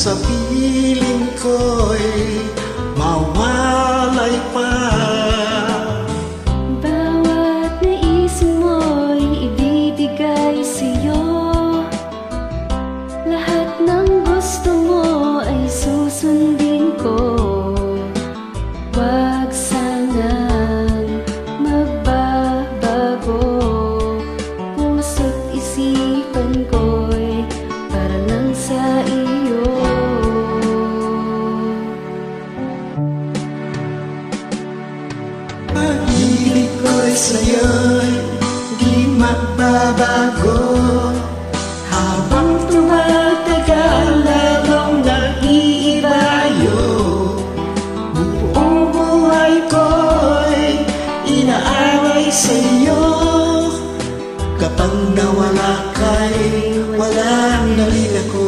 sa piling ko'y mawalay pa. Bawat naisin mo'y ibibigay sa'yo. Lahat ng gusto mo ay susundin ko. Wag sanang magbabago. Puso't isipan ko'y para lang sa iyo. Pag-ibig ko'y sa'yo'y di magbabago. Habang tumatagal lalong nag-iibayo. Buong buhay ko'y inaaway sa'yo. Kapag nawala ka'y walang narin ako.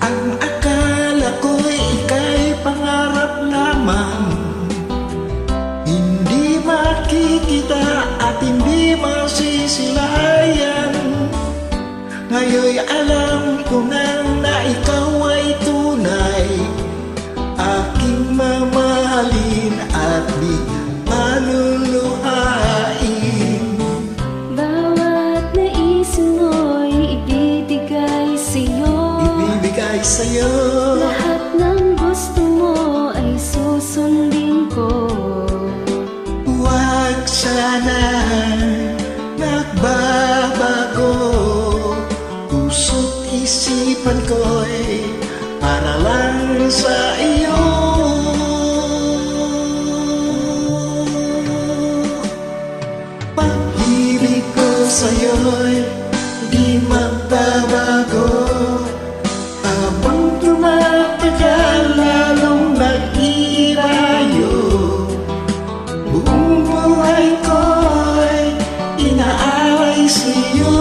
Ang akala ko'y ika'y pangarap lamang, hindi makikita at hindi masisilayan. Ngayon'y alam ko na ikaw ay tunay, aking mamahalin at di maluluhain. Bawat naisin mo'y ibibigay sa'yo. Ibibigay sa'yo. Lahat ng gusto mo ay susundin ko. Huwag sana nagbabago. Puso't isipan ko'y para lang sa iyo. Pag-ibig ko sa'yo'y di magbabago. Habang tumatagal lalong nag-iibayo. Buong buhay ko'y inaaway sa'yo.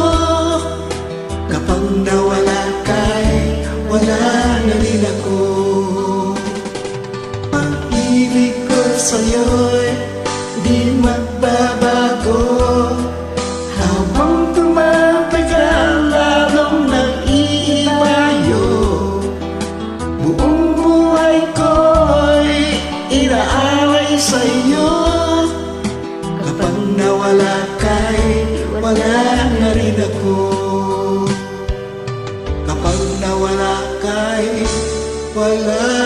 Kapag nawala ka'y wala na rin ako. Pag-ibig ko sa'yo'y di magbabago. Habang tumatagal lalong nag-iibayo. Buong buhay ko'y inaaway sa'yo. Kapag nawala ka'y wala na rin ako. Kapag nawala ka'y wala